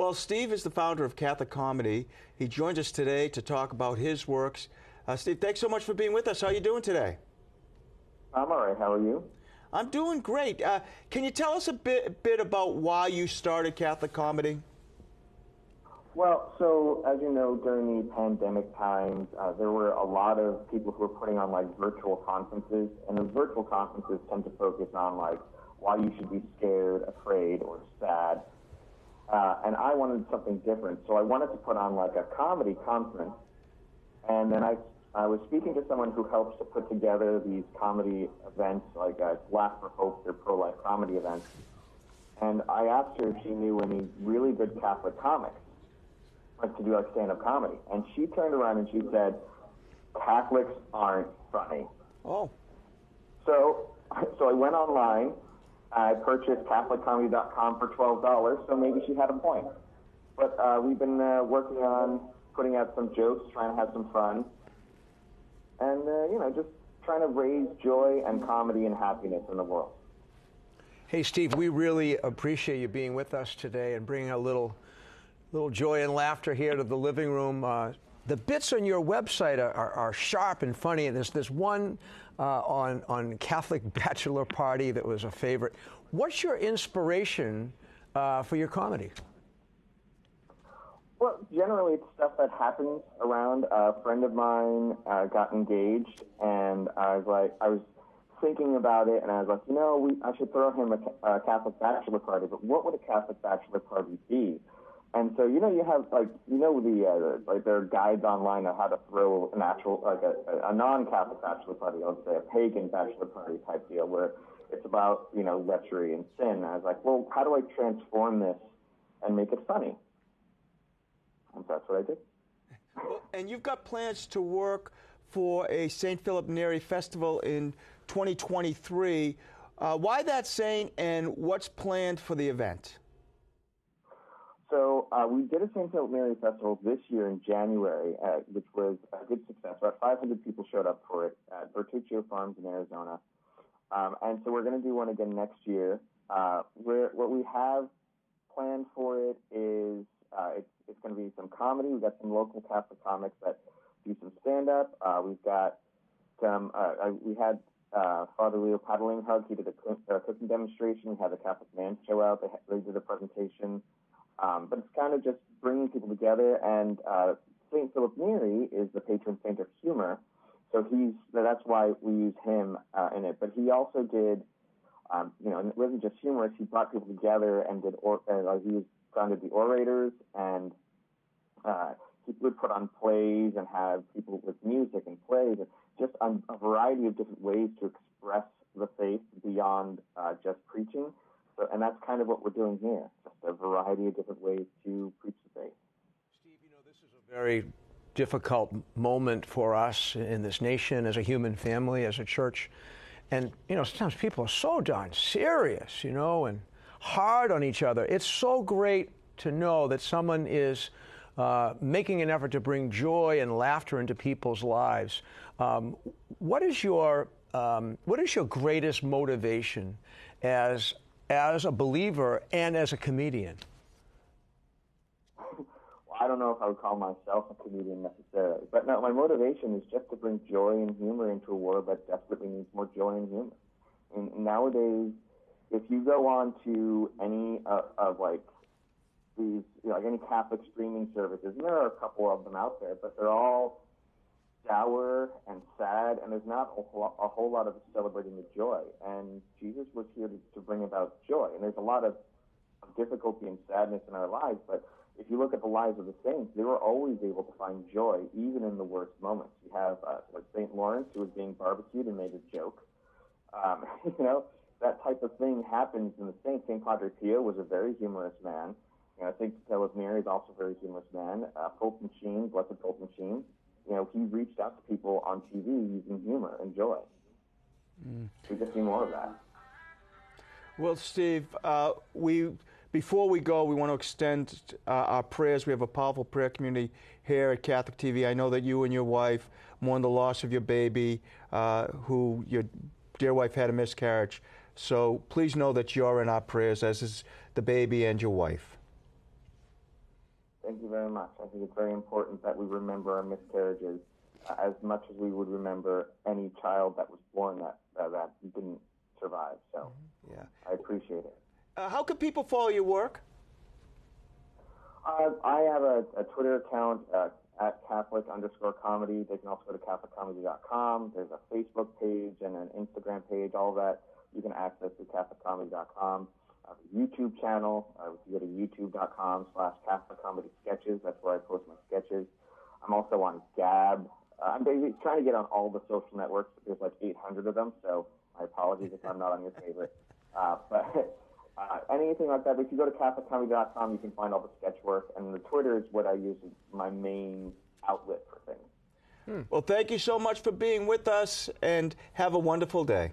Well, Steve is the founder of Catholic Comedy. He joins us today to talk about his works. Steve, thanks so much for being with us. How are you doing today? I'm all right. How are you? I'm doing great. Can you tell us a bit about why you started Catholic Comedy? Well, so as you know, during the pandemic times, there were a lot of people who were putting on like virtual conferences, and the virtual conferences tend to focus on like why you should be scared, afraid, or sad. And I wanted something different, so I wanted to put on like a comedy conference. And then I was speaking to someone who helps to put together these comedy events, like Laugh for Hope, they're pro-life comedy events. And I asked her if she knew any really good Catholic comics, like to do like stand-up comedy. And she turned around and she said, Catholics aren't funny. Oh. So I went online. I purchased CatholicComedy.com for $12, so maybe she had a point. But we've been working on putting out some jokes, trying to have some fun, and just trying to raise joy and comedy and happiness in the world. Hey, Steve, we really appreciate you being with us today and bringing a little joy and laughter here to the living room. The bits on your website are sharp and funny, and there's one on Catholic bachelor party that was a favorite. What's your inspiration for your comedy? Well, generally it's stuff that happens around. A friend of mine got engaged, and I was thinking about it, and I was like, I should throw him a Catholic bachelor party, but what would a Catholic bachelor party be? And so, you have, there are guides online on how to throw an actual, a non-Catholic bachelor party, let's say a pagan bachelor party type deal, where it's about, lechery and sin. And I was like, well, how do I transform this and make it funny? And that's what I did. Well, and you've got plans to work for a St. Philip Neri festival in 2023. Why that saint, and what's planned for the event? So we did a St. Philip Neri festival this year in January, which was a good success. About 500 people showed up for it at Bertuccio Farms in Arizona. And so we're going to do one again next year. What we have planned for it is it's going to be some comedy. We've got some local Catholic comics that do some stand-up. We've got some, we had Father Leo Paddling Hug. He did a cooking demonstration. We had the Catholic Man show out. They did a presentation. But it's kind of just bringing people together, and St. Philip Neri is the patron saint of humor, so that's why we use him in it. But he also did, and it wasn't just humorous. He brought people together and did. He founded the Orators, and he would put on plays and have people with music and plays, and just a variety of different ways to express the faith beyond just preaching. And that's kind of what we're doing here, just a variety of different ways to preach the faith. Steve, this is a very difficult moment for us in this nation, as a human family, as a church. And, sometimes people are so darn serious, and hard on each other. It's so great to know that someone is making an effort to bring joy and laughter into people's lives. What is your greatest motivation as a believer and as a comedian? Well, I don't know if I would call myself a comedian necessarily, but no, my motivation is just to bring joy and humor into a world that desperately needs more joy and humor. And nowadays, if you go on to any any Catholic streaming services, and there are a couple of them out there, but they're all dour and sad, and there's not a whole lot of celebrating the joy. And Jesus was here to bring about joy. And there's a lot of difficulty and sadness in our lives, but if you look at the lives of the saints, they were always able to find joy, even in the worst moments. You have like St. Lawrence, who was being barbecued and made a joke. That type of thing happens in the saints. St. Padre Pio was a very humorous man. St. Philip Neri is also a very humorous man. Pope Machine, Blessed Pope Machine, he reached out to people on TV using humor and joy. We just need more of that. Well, Steve, before we go, we want to extend our prayers. We have a powerful prayer community here at Catholic TV. I know that you and your wife mourn the loss of your baby, who your dear wife had a miscarriage. So please know that you're in our prayers, as is the baby and your wife. Thank you very much. I think it's very important that we remember our miscarriages as much as we would remember any child that was born that didn't survive. So Yeah. I appreciate it. How can people follow your work? I have a Twitter account at Catholic_comedy. They can also go to CatholicComedy.com. There's a Facebook page and an Instagram page. All that you can access through CatholicComedy.com. A YouTube channel. If you go to YouTube.com/CatholicComedySketches, that's where I post my sketches. I'm also on Gab. I'm basically trying to get on all the social networks. There's like 800 of them, so my apologies if I'm not on your favorite. But anything like that, if you go to CatholicComedy.com, you can find all the sketch work, and the Twitter is what I use as my main outlet for things. Well, thank you so much for being with us, and have a wonderful day.